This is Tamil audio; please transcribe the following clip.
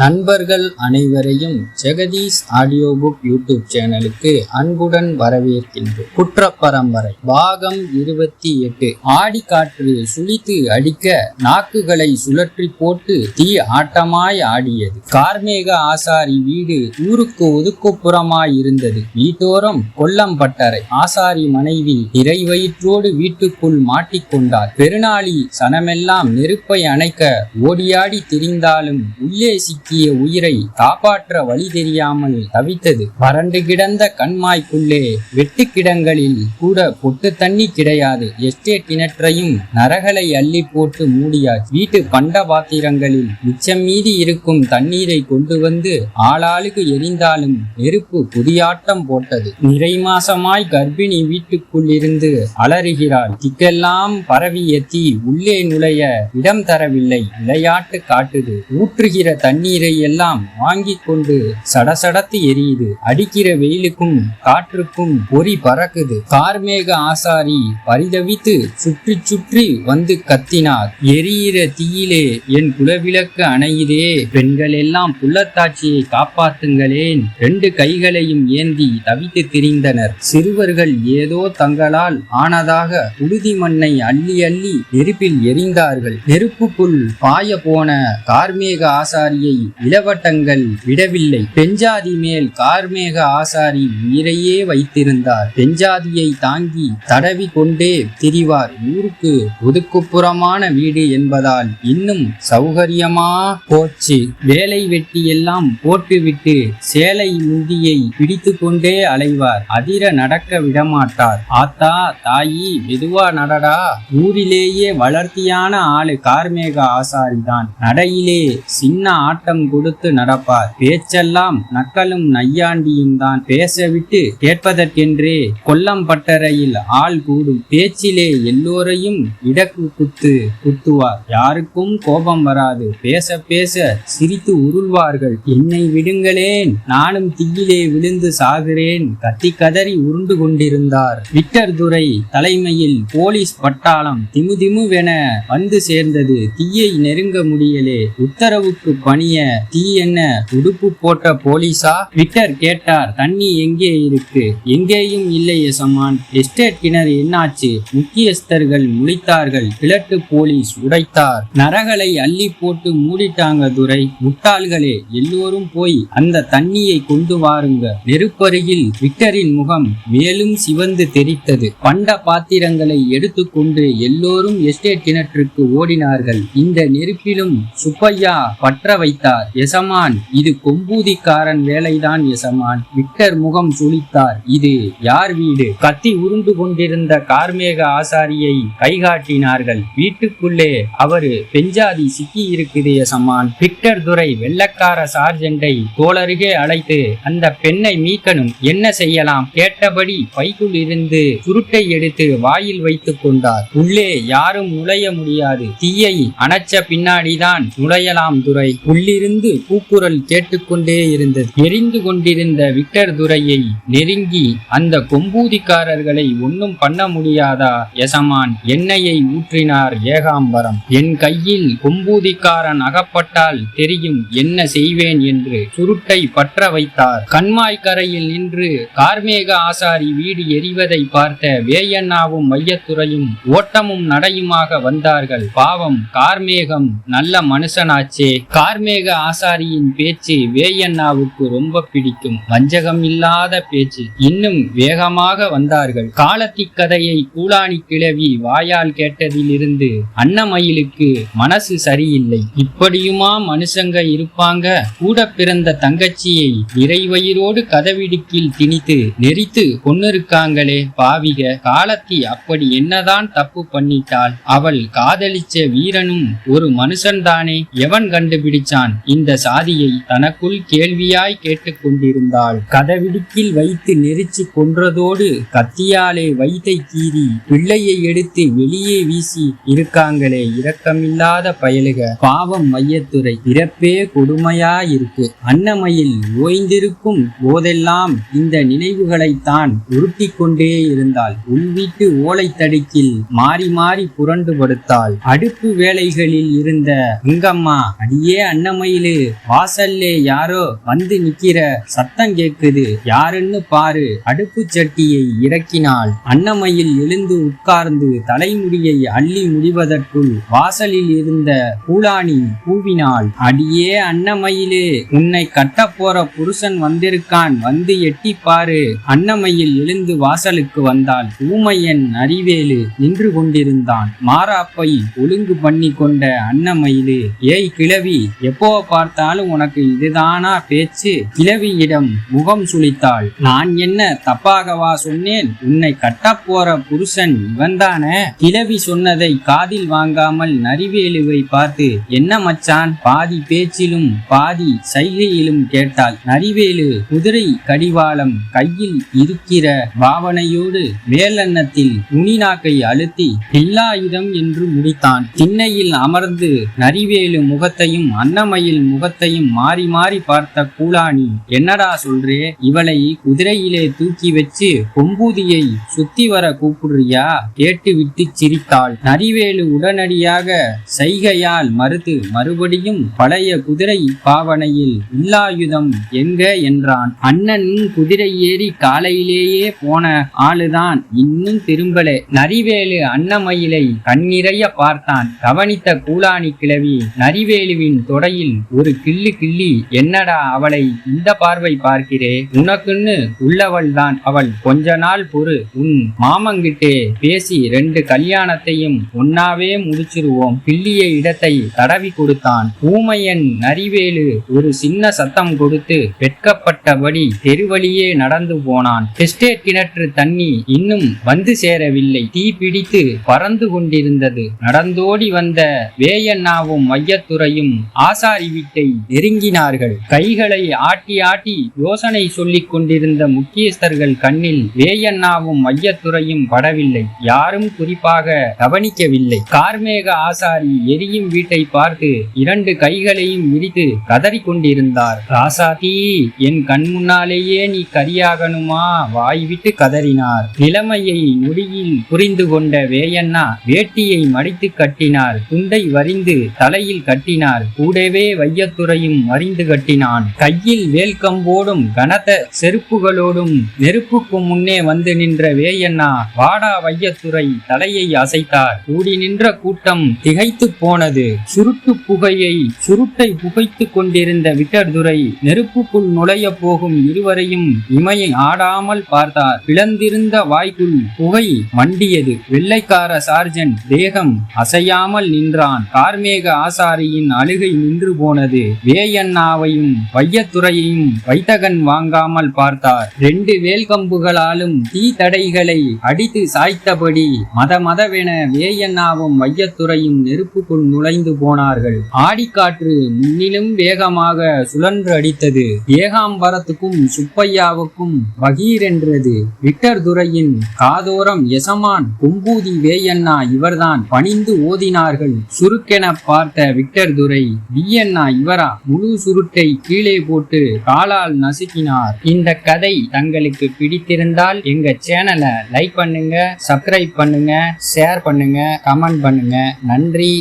நண்பர்கள் அனைவரையும் ஜெகதீஷ் ஆடியோ புக் யூடியூப் சேனலுக்கு அன்புடன் வரவேற்கின்றோம். குற்றப்பரம்பரை பாகம் 28. ஆடிக்காற்று சுழித்து அடிக்க நாக்குகளை சுழற்றி போட்டு தீ ஆட்டமாய் ஆடியது. கார்மேக ஆசாரி வீடு ஊருக்கு ஒதுக்குப்புறமாய் இருந்தது. வீட்டோரம் கொல்லம்பட்டறை. ஆசாரி மனைவி இறைவயிற்றோடு வீட்டுக்குள் மாட்டிக்கொண்டார். பெருநாளி சனமெல்லாம் நெருப்பை அணைக்க ஓடியாடி திரிந்தாலும் உள்ளே சிக்கிய உயிரை காப்பாற்ற வழி தெரியாமல் தவித்தது. வறண்டு கிடந்த கண்மாய்க்குள்ளே வெட்டுக்கிடங்களில் கூட பொட்டு தண்ணி கிடையாது. எஸ்டேட் கிணற்றையும் நரகளை அள்ளி போட்டு மூடியாச்சு. வீட்டு பண்ட பாத்திரங்களில் மிச்சம் மீதி இருக்கும் தண்ணீரை கொண்டு வந்து ஆளாளுக்கு எரிந்தாலும் நெருப்பு புதியாட்டம் போட்டது. நிறை மாசமாய் கர்ப்பிணி வீட்டுக்குள் இருந்து அலறுகிறாள். திக்கெல்லாம் பரவிய தீ உள்ளே நுழைய இடம் தரவில்லை. விளையாட்டு காட்டுது. ஊற்றுகிற தண்ணீரை எல்லாம் வாங்கி கொண்டு சடசடத்து எரியுது. அடிக்கிற வெயிலுக்கும் காற்றுக்கும் பொறி பறக்குது. கார்மேக ஆசாரி பரிதவித்து சுற்றி சுற்றி வந்து கத்தினார். எரியிற தீயிலே என் குலவிளக்கு அணையுதே, பெண்கள் எல்லாம் புள்ளத்தாட்சியை காப்பாத்துங்களேன். 2 கைகளையும் ஏந்தி தவித்து திரிந்தனர். சிறுவர்கள் ஏதோ தங்களால் ஆனதாக உறுதி மண்ணை அள்ளி அள்ளி நெருப்பில் எரிந்தார்கள். நெருப்புக்குள் பாய போன கார்மேக ஆசாரியை இளவட்டங்கள் விடவில்லை. பெஞ்சாதி மேல் கார்மேக ஆசாரி உயிரையே வைத்திருந்தார். பெஞ்சாதியை தாங்கி தடவி கொண்டே திரிவார். ஊருக்கு ஒதுக்குப்புறமான வீடு என்பதால் இன்னும் சௌகரியமா போச்சு. வேலை வெட்டி எல்லாம் போட்டுவிட்டு சேலை முந்தியை பிடித்து கொண்டே அலைவார். அதிர நடக்க விடமாட்டார். ஆத்தா தாயி மெதுவா நடடா. ஊரிலேயே வளர்த்தியான ஆளு கார்மேக ஆசாரிதான். நடையிலே சின்ன ஆட்டம் கொடுத்து நடப்பார். பேச்செல்லாம் நக்கலும் நையாண்டியும் தான். பேச விட்டு கேட்பதற்கென்றே கொல்லம்பட்டறையில் ஆள் கூடும். பேச்சிலே எல்லோரையும் இடக்கு குத்துவார். யாருக்கும் கோபம் வராது. பேச பேச சிரித்து உருள்வார்கள். என்னை விடுங்களேன், நானும் தீயிலே விழுந்து சாகிறேன். கத்தி கதறி உருண்டு கொண்டிருந்தார். விக்டர் துரை தலைமையில் போலீஸ் பட்டாளம் திமுதிமுவென வந்து சேர்ந்தது. தீயை நெருங்க முடியலே. உத்தரவுக்கு பணிய தீ என்ன உடுப்பு போட்ட போலீஸா? விக்டர் கேட்டார். தண்ணி எங்கே இருக்கு? எங்கேயும் இல்லை எசமான். எஸ்டேட் கிணறு என்னாச்சு? முக்கியஸ்தர்கள் முழித்தார்கள். கிழட்டு போலீஸ் உடைத்தார். நரகளை அள்ளி போட்டு மூடிட்டாங்க துரை. முட்டாள்களே, எல்லோரும் போய் அந்த தண்ணியை கொண்டு வாருங்க. நெருப்பருகில் விக்டரின் முகம் மேலும் சிவந்து தெரித்தது. பண்ட பாத்திரங்களை எடுத்துக்கொண்டு எல்லோரும் எஸ்டேட் கிணற்றுக்கு ஓடினார்கள். இந்த நெருப்பிலும் சுப்பையா பற்ற வைத்தார். எசமான், இது கொம்பூதிக்காரன் வேலைதான் எசமான். விக்டர் முகம் சுளித்தார். இது யார் வீடு? கத்தி உருண்டு கொண்டிருந்த கார்மேக ஆசாரியை கைகாட்டினார்கள். வீட்டுக்குள்ளே அவரு பெஞ்சாதி சிக்கி இருக்குது எசமான். விக்டர் துரை வெள்ளக்கார சார்ஜெண்டை தோளருகே அழைத்து அந்த பெண்ணை மீட்கணும். என்ன செய்யலாம்? கேட்டபடி பைக்குள் இருந்து சுருட்டை எடுத்து வாயில் வைத்துக் கொண்டார். உள்ளே யாரும் நுழைய முடியாது. தீயை அணைச்ச பின்னாடிதான் நுழையலாம் துரை. உள்ளிருந்து கூக்குரல் கேட்டுக்கொண்டே இருந்தது. எரிந்து கொண்டிருந்த விக்டர் துரையை நெருங்கி அந்த கொம்பூதிக்காரர்களை ஒன்னும் பண்ண முடியாதா எசமான்? எண்ணெயை ஊற்றினார் ஏகாம்பரம். என் கையில் கொம்பூதிக்காரன் அகப்பட்டால் தெரியும் என்ன செய்வேன் என்று சுருட்டை பற்ற வைத்தார். கண்மாய்க்கரையில் நின்று கார்மேக ஆசாரி வீடு எரிவதை பார்த்த வேயண்ணாவும் மையத்துறையும் ஓட்டமும் நடையுமாக வந்தார்கள். பாவம், கார்மேகம் நல்ல மனுஷனாச்சே. கார்மேக ஆசாரியின் பேச்சு வேயண்ணாவுக்கு ரொம்ப பிடிக்கும். வஞ்சகம் இல்லாத பேச்சு. இன்னும் வேகமாக வந்தார்கள். காலத்தி கதையை கூலாணி கிழவி வாயால் கேட்டதிலிருந்து அன்னமயிலுக்கு மனசு சரியில்லை. இப்படியுமா மனுஷங்க இருப்பாங்க? கூட பிறந்த தங்கச்சியை நிறைவயிரோடு கதவிடுக்கில் திணித்து நெறித்து கொன்னிருக்காங்களே பாவிக. காலத்தி அப்படி என்னதான் தப்பு பண்ணிட்டாள்? அவள் காதலிச்ச வீரனும் ஒரு மனுஷன்தானே. எவன் கண்டுபிடிச்சான் இந்த சாதியை? தனக்குள் கேள்வியாய் கேட்டுக் கொண்டிருந்தாள். கதவிடுக்கில் வைத்து நெரிச்சு கொன்றதோடு கத்தியாலே வயித்தை கீறி பிள்ளையை எடுத்து வெளியே வீசி இருக்காங்களே, இரக்கமில்லாத பயலுக. பாவம் மையத்துறை. பிறப்பே கொடுமையா இருக்கு. அன்னமயில் ஓய்ந்திருக்கும் போதெல்லாம் இந்த நினைவுகளைத்தான் உருட்டி கொண்டே இருந்தாள். உள்வீட்டு ஓலை தடுக்கில் மாறி மாறி புரண்டு படுத்தாள். அடுப்பு வேலைகளில் இருந்த அங்கம்மா, அடியே அன்னமயில் அன்னமயிலு வாசல்லே யாரோ வந்து நிக்கிற சத்தம் கேக்குது, யாருன்னு பாரு. அடுப்பு சட்டியை இறக்கினாள். அன்னமயில் எழுந்து உட்கார்ந்து தலைமுடியை அள்ளி முடிவதற்குள் வாசலில் இருந்த பூலாணி கூவினாள், அடியே அன்னமயிலே, உன்னை கட்டப் போற புருஷன் வந்திருக்கான், வந்து எட்டி பாரு. அன்னமயில் எழுந்து வாசலுக்கு வந்தாள். ஊமையன் அறிவேலு நின்று கொண்டிருந்தான். மாறாப்பை ஒழுங்கு பண்ணி கொண்ட அன்னமயிலு, ஏய் கிழவி, எப்போ பார்த்தாலும் உனக்கு இதுதானா பேச்சு? கிழவியிடம் முகம் சுளித்தாள். நான் என்ன தப்பாகவா சொன்னேன்? உன்னை கட்டப் போற புருஷன் இவன்தானே? கிழவி சொன்னதை காதில் வாங்காமல் நரிவேலுவை பார்த்து, என்ன மச்சான்? பாதி பேச்சிலும் பாதி சைகையிலும் கேட்டாள். நரிவேலு குதிரை கடிவாளம் கையில் இருக்கிற பாவனையோடு மேலெண்ணத்தில் நுனிநாக்கை அழுத்தி பில்லாயுதம் என்று முடித்தான். திண்ணையில் அமர்ந்து நரிவேலு முகத்தையும் அன்னமயில் முகத்தையும் மாறி மாறி பார்த்த கூலாணி, என்னடா சொல்றே? இவளை குதிரையிலே தூக்கி வச்சு கொம்பூதியை சுத்தி வர கூப்பிடுறியா? கேட்டுவிட்டு சிரித்தாள். நரிவேலு உடனடியாக சைகையால் மறுத்து மறுபடியும் பழைய குதிரை பாவனையில் இல்லாயுதம் எங்க என்றான். அண்ணன் குதிரை ஏறி காலையிலேயே போன ஆளுதான், இன்னும் திரும்பலே. நரிவேலு அன்னமயிலை கண்ணிறைய பார்த்தான். கவனித்த கூலாணி கிழவி நரிவேலுவின் தொடையில் ஒரு கிள்ளு கிள்ளி, என்னடா அவளை இந்த பார்வை பார்க்கிறே? உனக்குன்னு உள்ளவள் தான் அவள், கொஞ்ச நாள் பொறு, உன் மாமங்கிட்டே பேசி 2 கல்யாணத்தையும் ஒன்னாவே முடிச்சிருவோம். கிள்ளிய இடத்தை தடவி கொடுத்தான். ஊமையன் நரிவேலு ஒரு சின்ன சத்தம் கொடுத்து வெட்கப்பட்டபடி தெருவழியே நடந்து போனான். எஸ்டேட் கிணற்று தண்ணி இன்னும் வந்து சேரவில்லை. தீ பிடித்து பறந்து கொண்டிருந்தது. நடந்தோடி வந்த வேயண்ணாவும் மையத்துறையும் ஆசாரி வீட்டை நெருங்கினார்கள். கைகளை ஆட்டி ஆட்டி யோசனை சொல்லிக் கொண்டிருந்த முக்கியஸ்தர்கள் கண்ணில் வேயண்ணாவும் மையத்துறையும் படவில்லை. யாரும் குறிப்பாக கவனிக்கவில்லை. கார்மேக ஆசாரி எரியும் வீட்டை பார்த்து 2 கைகளையும் விரித்து கதறி கொண்டிருந்தார். ராசாத்தி, என் கண் முன்னாலேயே நீ கரியாகணுமா? வாய்விட்டு கதறினார். நிலைமையை நொடியில் புரிந்து கொண்ட வேயண்ணா வேட்டியை மடித்து கட்டினார். துண்டை வரிந்து தலையில் கட்டினார். கூடவே வையத்துறையும் வரிந்து கட்டினான். கையில் வேல்கம்போடும் கனத்த செருப்புகளோடும் நெருப்புக்கு முன்னே வந்து நின்ற வேயண்ணா, வாடா வையத்துறை, தலையை அசைத்தார். கூடி நின்ற கூட்டம் திகைத்து போனது. சுருட்டை புகைத்து கொண்டிருந்த விட்டர்துரை நெருப்புக்குள் நுழைய போகும் இருவரையும் இமையை ஆடாமல் பார்த்தார். பிளந்திருந்த வாய்க்குள் புகை மண்டியது. வெள்ளைக்கார சார்ஜென்ட் தேகம் அசையாமல் நின்றான். கார்மேக ஆசாரியின் அழுகை நின்று போனது. வேயண்ணாவையும் வையத்துறையையும் வைத்தகன் வாங்காமல் பார்த்தார். 2 வேல்கம்புகளாலும் தீ தடைகளை அடித்து சாய்த்தபடி மதமதவென வேயண்ணாவும் வையத்துறையும் நெருப்புக்குள் நுழைந்து போனார்கள். ஆடிக்காற்று முன்னிலும் வேகமாக சுழன்று அடித்தது. ஏகாம்பரத்துக்கும் சுப்பையாவுக்கும் பகீரென்றது. விக்டர் துரையின் காதோரம் எசமான் கொம்பூதி வேயண்ணா இவர்தான் பணிந்து ஓதினார்கள். சுருக்கென பார்த்த விக்டர் துரை, வியண்ணா இவரா? முழு சுருட்டை கீழே போட்டு காலால் நசுக்கினார். இந்த கதை தங்களுக்கு பிடித்திருந்தால் எங்க சேனலை லைக் பண்ணுங்க, சப்ஸ்கிரைப் பண்ணுங்க, ஷேர் பண்ணுங்க, கமெண்ட் பண்ணுங்க. நன்றி.